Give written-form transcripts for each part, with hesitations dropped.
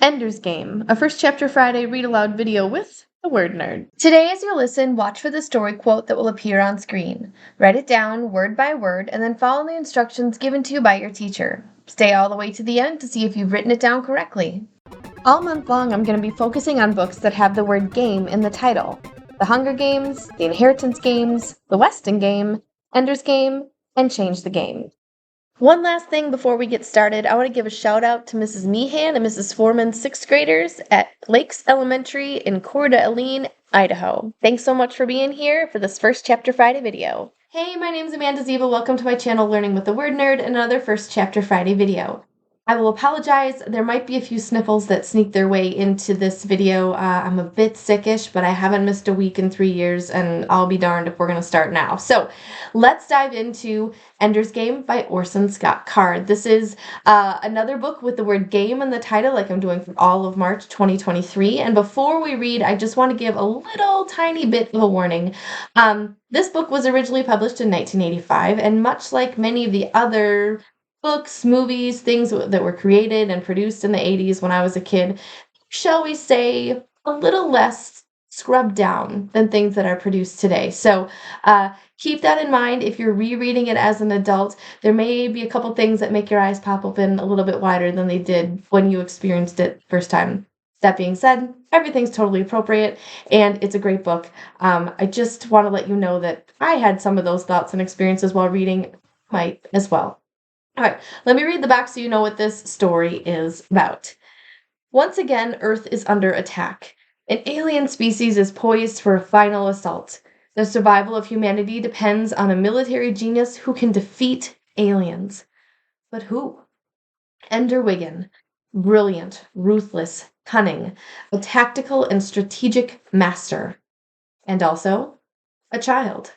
Ender's Game, a First Chapter Friday read-aloud video with the Word Nerd. Today, as you listen, watch for the story quote that will appear on screen. Write it down word by word, and then follow the instructions given to you by your teacher. Stay all the way to the end to see if you've written it down correctly. All month long, I'm going to be focusing on books that have the word game in the title. The Hunger Games, The Inheritance Games, The Weston Game, Ender's Game, and Change the Game. One last thing before we get started, I want to give a shout out to Mrs. Meehan and Mrs. Foreman's 6th graders at Lakes Elementary in Coeur d'Alene, Idaho. Thanks so much for being here for this First Chapter Friday video. Hey, my name is Amanda Zieba. Welcome to my channel Learning with the Word Nerd and another First Chapter Friday video. I will apologize, there might be a few sniffles that sneak their way into this video. I'm a bit sickish, but I haven't missed a week in 3 years, and I'll be darned if we're going to start now. So let's dive into Ender's Game by Orson Scott Card. This is another book with the word game in the title, like I'm doing for all of March 2023. And before we read, I just want to give a little tiny bit of a warning. This book was originally published in 1985, and much like many of the other books, movies, things that were created and produced in the 80s when I was a kid, shall we say, a little less scrubbed down than things that are produced today. So keep that in mind. If you're rereading it as an adult, there may be a couple things that make your eyes pop open a little bit wider than they did when you experienced it first time. That being said, everything's totally appropriate, and it's a great book. I just want to let you know that I had some of those thoughts and experiences while reading, might as well. All right, let me read the back so you know what this story is about. Once again, Earth is under attack. An alien species is poised for a final assault. The survival of humanity depends on a military genius who can defeat aliens. But who? Ender Wiggin. Brilliant, ruthless, cunning, a tactical and strategic master. And also, a child.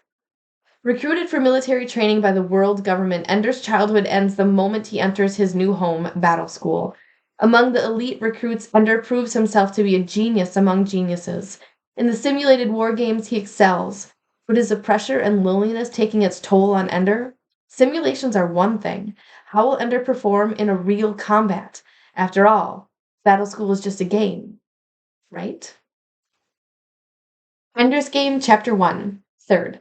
Recruited for military training by the world government, Ender's childhood ends the moment he enters his new home, Battle School. Among the elite recruits, Ender proves himself to be a genius among geniuses. In the simulated war games, he excels. But is the pressure and loneliness taking its toll on Ender? Simulations are one thing. How will Ender perform in a real combat? After all, Battle School is just a game, right? Ender's Game, Chapter 1, 3rd.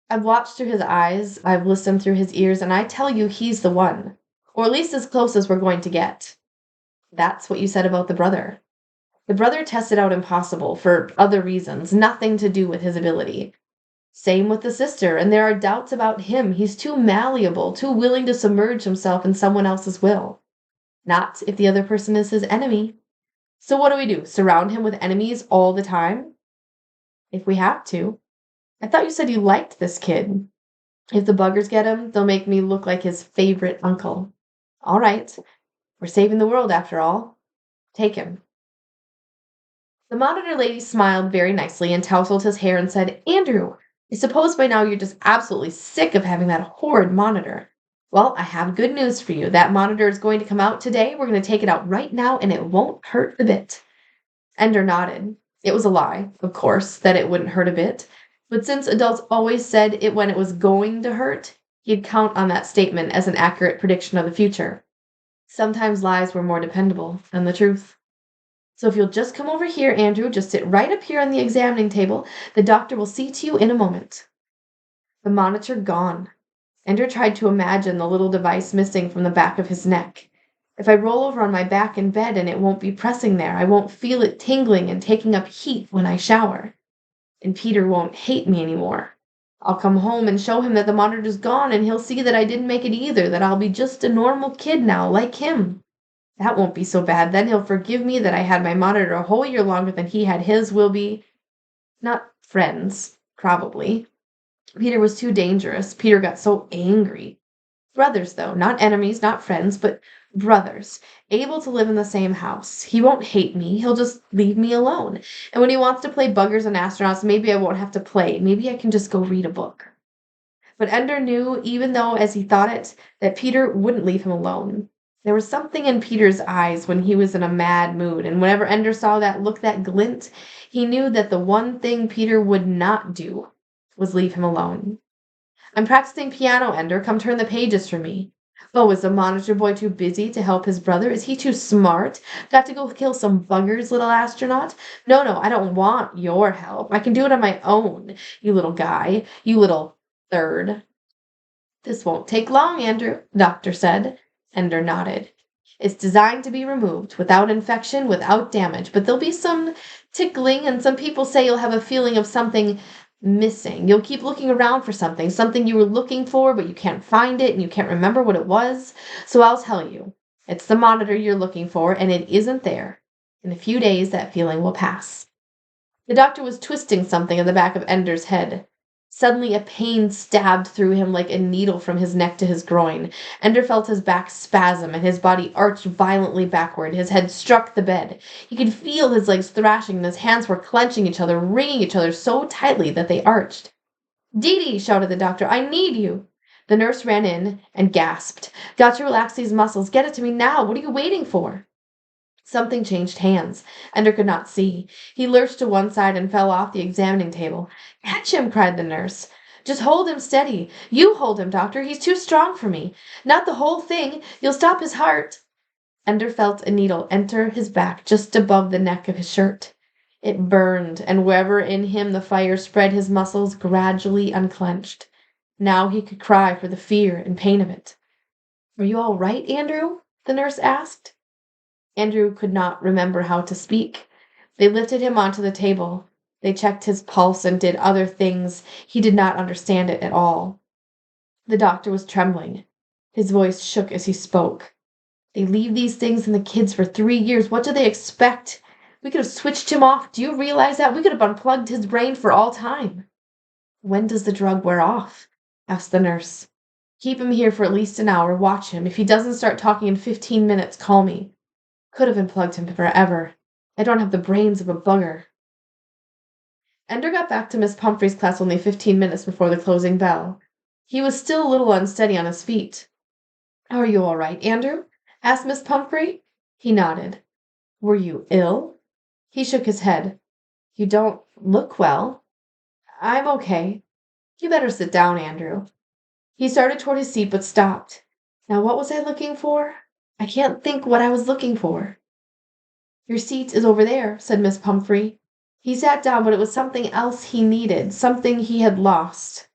I've watched through his eyes, I've listened through his ears, and I tell you he's the one. Or at least as close as we're going to get. That's what you said about the brother. The brother tested out impossible for other reasons, nothing to do with his ability. Same with the sister, and there are doubts about him. He's too malleable, too willing to submerge himself in someone else's will. Not if the other person is his enemy. So what do? Surround him with enemies all the time? If we have to. I thought you said you liked this kid. If the buggers get him, they'll make me look like his favorite uncle. All right. We're saving the world after all. Take him. The monitor lady smiled very nicely and tousled his hair and said, Andrew, I suppose by now you're just absolutely sick of having that horrid monitor. Well, I have good news for you. That monitor is going to come out today. We're going to take it out right now, and it won't hurt a bit. Ender nodded. It was a lie, of course, that it wouldn't hurt a bit. But since adults always said it when it was going to hurt, he'd count on that statement as an accurate prediction of the future. Sometimes lies were more dependable than the truth. So if you'll just come over here, Andrew, just sit right up here on the examining table, the doctor will see to you in a moment. The monitor gone. Ender tried to imagine the little device missing from the back of his neck. If I roll over on my back in bed and it won't be pressing there, I won't feel it tingling and taking up heat when I shower. And Peter won't hate me anymore. I'll come home and show him that the monitor's gone, and he'll see that I didn't make it either, that I'll be just a normal kid now, like him. That won't be so bad. Then he'll forgive me that I had my monitor a whole year longer than he had his. We'll be not friends, probably. Peter was too dangerous. Peter got so angry. Brothers, though, not enemies, not friends, but brothers, able to live in the same house. He won't hate me. He'll just leave me alone. And when he wants to play buggers and astronauts, maybe I won't have to play. Maybe I can just go read a book. But Ender knew, even though as he thought it, that Peter wouldn't leave him alone. There was something in Peter's eyes when he was in a mad mood, and whenever Ender saw that look, that glint, he knew that the one thing Peter would not do was leave him alone. I'm practicing piano, Ender. Come turn the pages for me. Oh, is the monitor boy too busy to help his brother? Is he too smart? Got to go kill some buggers, little astronaut? No, no, I don't want your help. I can do it on my own, you little guy, you little third. This won't take long, Andrew, the doctor said. Ender nodded. It's designed to be removed without infection, without damage, but there'll be some tickling, and some people say you'll have a feeling of something missing. You'll keep looking around for something you were looking for, but you can't find it and you can't remember what it was. So I'll tell you, it's the monitor you're looking for, and it isn't there. In a few days, that feeling will pass. The doctor was twisting something in the back of Ender's head. Suddenly, a pain stabbed through him like a needle from his neck to his groin. Ender felt his back spasm, and his body arched violently backward. His head struck the bed. He could feel his legs thrashing, and his hands were clenching each other, wringing each other so tightly that they arched. "Dee Dee!" shouted the doctor. "I need you!" The nurse ran in and gasped. "Got to relax these muscles. Get it to me now. What are you waiting for?" Something changed hands. Ender could not see. He lurched to one side and fell off the examining table. "Catch him!" cried the nurse. "Just hold him steady. You hold him, doctor. He's too strong for me. Not the whole thing. You'll stop his heart." Ender felt a needle enter his back just above the neck of his shirt. It burned, and wherever in him the fire spread, his muscles gradually unclenched. Now he could cry for the fear and pain of it. "Are you all right, Andrew?" the nurse asked. Andrew could not remember how to speak. They lifted him onto the table. They checked his pulse and did other things. He did not understand it at all. The doctor was trembling. His voice shook as he spoke. "They leave these things in the kids for 3 years. What do they expect? We could have switched him off. Do you realize that? We could have unplugged his brain for all time." "When does the drug wear off?" asked the nurse. "Keep him here for at least an hour. Watch him. If he doesn't start talking in 15 minutes, call me. Could have unplugged him forever. I don't have the brains of a bugger." Ender got back to Miss Pumphrey's class only 15 minutes before the closing bell. He was still a little unsteady on his feet. "Are you all right, Andrew?" asked Miss Pumphrey. He nodded. "Were you ill?" He shook his head. "You don't look well." "I'm okay." "You better sit down, Andrew." He started toward his seat but stopped. "Now what was I looking for? I can't think what I was looking for." "Your seat is over there," said Miss Pumphrey. He sat down, but it was something else he needed, something he had lost.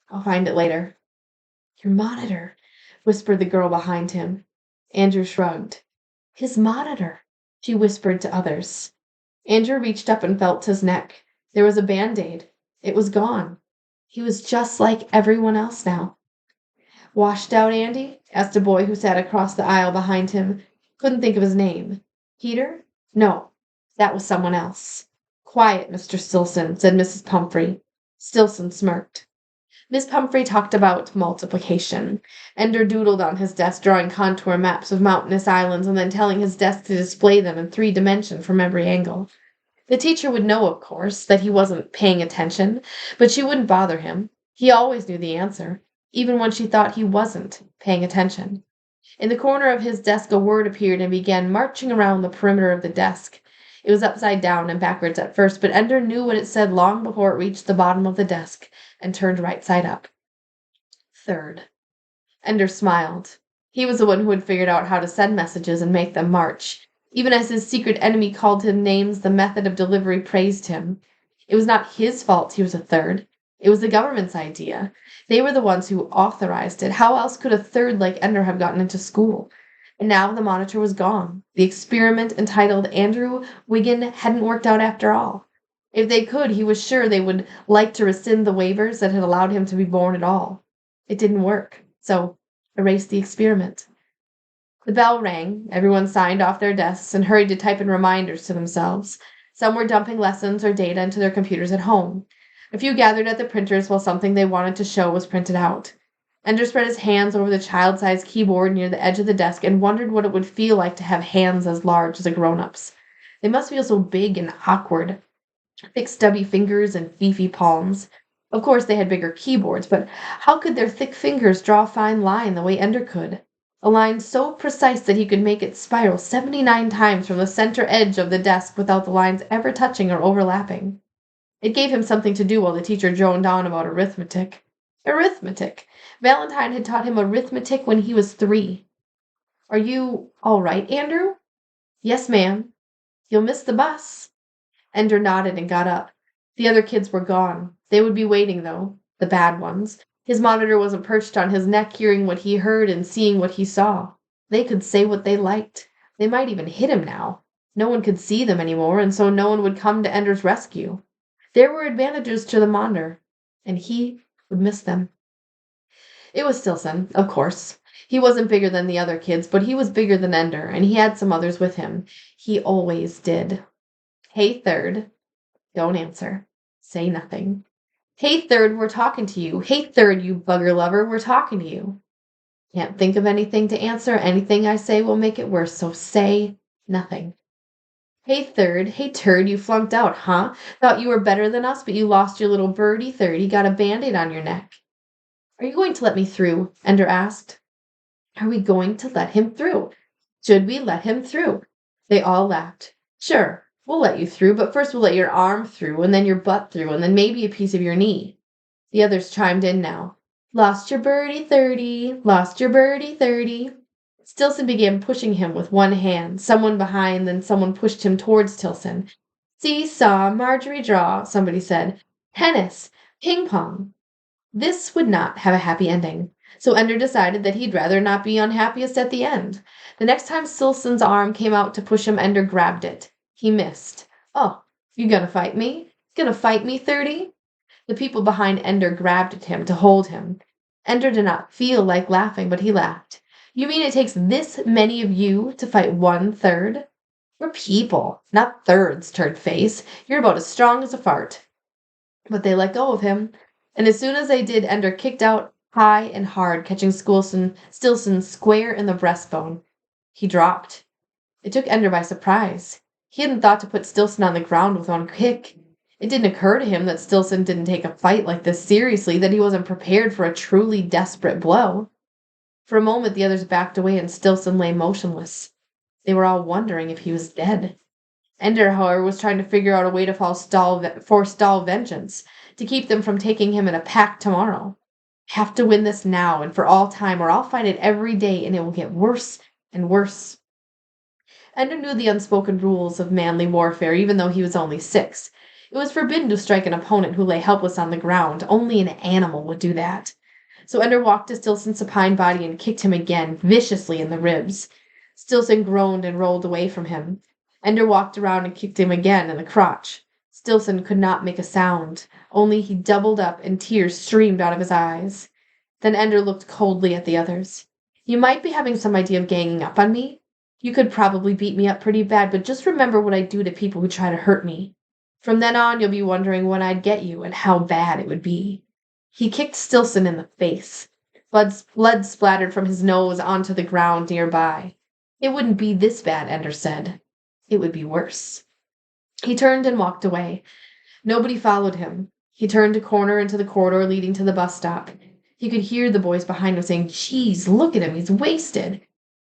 "I'll find it later." "Your monitor," whispered the girl behind him. Andrew shrugged. "His monitor," she whispered to others. Andrew reached up and felt his neck. There was a Band-Aid. It was gone. He was just like everyone else now. "Washed out, Andy?" asked a boy who sat across the aisle behind him. Couldn't think of his name. "Peter?" "No, that was someone else." "Quiet, Mr. Stilson," said Mrs. Pumphrey. Stilson smirked. Miss Pumphrey talked about multiplication. Ender doodled on his desk, drawing contour maps of mountainous islands and then telling his desk to display them in 3 dimensions from every angle. The teacher would know, of course, that he wasn't paying attention, but she wouldn't bother him. He always knew the answer, even when she thought he wasn't paying attention. In the corner of his desk a word appeared and began marching around the perimeter of the desk. It was upside down and backwards at first, but Ender knew what it said long before it reached the bottom of the desk and turned right side up. "Third." Ender smiled. He was the one who had figured out how to send messages and make them march. Even as his secret enemy called him names, the method of delivery praised him. It was not his fault he was a third. It was the government's idea. They were the ones who authorized it. How else could a third like Ender have gotten into school? And now the monitor was gone. The experiment entitled Andrew Wiggin hadn't worked out after all. If they could, he was sure they would like to rescind the waivers that had allowed him to be born at all. It didn't work, so erase the experiment. The bell rang. Everyone signed off their desks and hurried to type in reminders to themselves. Some were dumping lessons or data into their computers at home. A few gathered at the printers while something they wanted to show was printed out. Ender spread his hands over the child-sized keyboard near the edge of the desk and wondered what it would feel like to have hands as large as a grown-up's. They must feel so big and awkward. Thick stubby fingers and beefy palms. Of course they had bigger keyboards, but how could their thick fingers draw a fine line the way Ender could? A line so precise that he could make it spiral 79 times from the center edge of the desk without the lines ever touching or overlapping. It gave him something to do while the teacher droned on about arithmetic. Arithmetic. Valentine had taught him arithmetic when he was 3. Are you all right, Andrew? Yes, ma'am. You'll miss the bus. Ender nodded and got up. The other kids were gone. They would be waiting, though. The bad ones. His monitor wasn't perched on his neck, hearing what he heard and seeing what he saw. They could say what they liked. They might even hit him now. No one could see them anymore, and so no one would come to Ender's rescue. There were advantages to the monitor, and he would miss them. It was Stilson, of course. He wasn't bigger than the other kids, but he was bigger than Ender, and he had some others with him. He always did. Hey, Third. Don't answer. Say nothing. Hey, Third, we're talking to you. Hey, Third, you bugger lover, we're talking to you. Can't think of anything to answer. Anything I say will make it worse, so say nothing. Hey, Third. Hey, Turd, you flunked out, huh? Thought you were better than us, but you lost your little birdie, Third. You got a Band-Aid on your neck. Are you going to let me through? Ender asked. Are we going to let him through? Should we let him through? They all laughed. Sure, we'll let you through, but first we'll let your arm through, and then your butt through, and then maybe a piece of your knee. The others chimed in now. Lost your birdie, 30. Lost your birdie, 30. Stilson began pushing him with one hand. Someone behind, then someone pushed him towards Tilson. Seesaw, Marjorie draw, somebody said. Tennis, ping-pong. This would not have a happy ending, so Ender decided that he'd rather not be unhappiest at the end. The next time Stilson's arm came out to push him, Ender grabbed it. He missed. Oh, you gonna fight me? Gonna fight me, 30? The people behind Ender grabbed at him to hold him. Ender did not feel like laughing, but he laughed. You mean it takes this many of you to fight 1/3? We're people, not thirds, turd face. You're about as strong as a fart. But they let go of him, and as soon as they did, Ender kicked out high and hard, catching Stilson square in the breastbone. He dropped. It took Ender by surprise. He hadn't thought to put Stilson on the ground with one kick. It didn't occur to him that Stilson didn't take a fight like this seriously, that he wasn't prepared for a truly desperate blow. For a moment the others backed away and Stilson lay motionless. They were all wondering if he was dead. Ender, however, was trying to figure out a way to forestall vengeance, to keep them from taking him in a pack tomorrow. Have to win this now and for all time, or I'll fight it every day and it will get worse and worse. Ender knew the unspoken rules of manly warfare, even though he was only 6. It was forbidden to strike an opponent who lay helpless on the ground. Only an animal would do that. So Ender walked to Stilson's supine body and kicked him again, viciously in the ribs. Stilson groaned and rolled away from him. Ender walked around and kicked him again in the crotch. Stilson could not make a sound, only he doubled up and tears streamed out of his eyes. Then Ender looked coldly at the others. You might be having some idea of ganging up on me. You could probably beat me up pretty bad, but just remember what I do to people who try to hurt me. From then on, you'll be wondering when I'd get you and how bad it would be. He kicked Stilson in the face. Blood splattered from his nose onto the ground nearby. It wouldn't be this bad, Ender said. It would be worse. He turned and walked away. Nobody followed him. He turned a corner into the corridor leading to the bus stop. He could hear the boys behind him saying, Geez, look at him, he's wasted.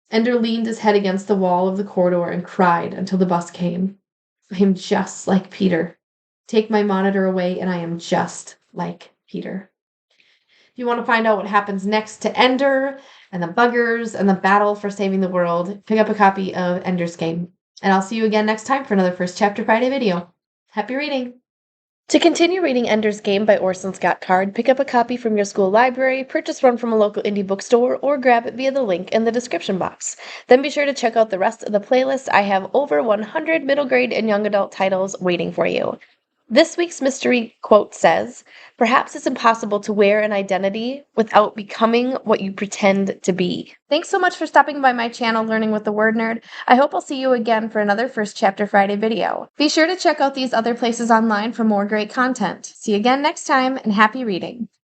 Ender leaned his head against the wall of the corridor and cried until the bus came. I am just like Peter. Take my monitor away and I am just like Peter. If you want to find out what happens next to Ender and the buggers and the battle for saving the world, pick up a copy of Ender's Game. And I'll see you again next time for another First Chapter Friday video. Happy reading! To continue reading Ender's Game by Orson Scott Card, pick up a copy from your school library, purchase one from a local indie bookstore, or grab it via the link in the description box. Then be sure to check out the rest of the playlist. I have over 100 middle grade and young adult titles waiting for you. This week's mystery quote says, Perhaps it's impossible to wear an identity without becoming what you pretend to be. Thanks so much for stopping by my channel, Learning with the Word Nerd. I hope I'll see you again for another First Chapter Friday video. Be sure to check out these other places online for more great content. See you again next time, and happy reading.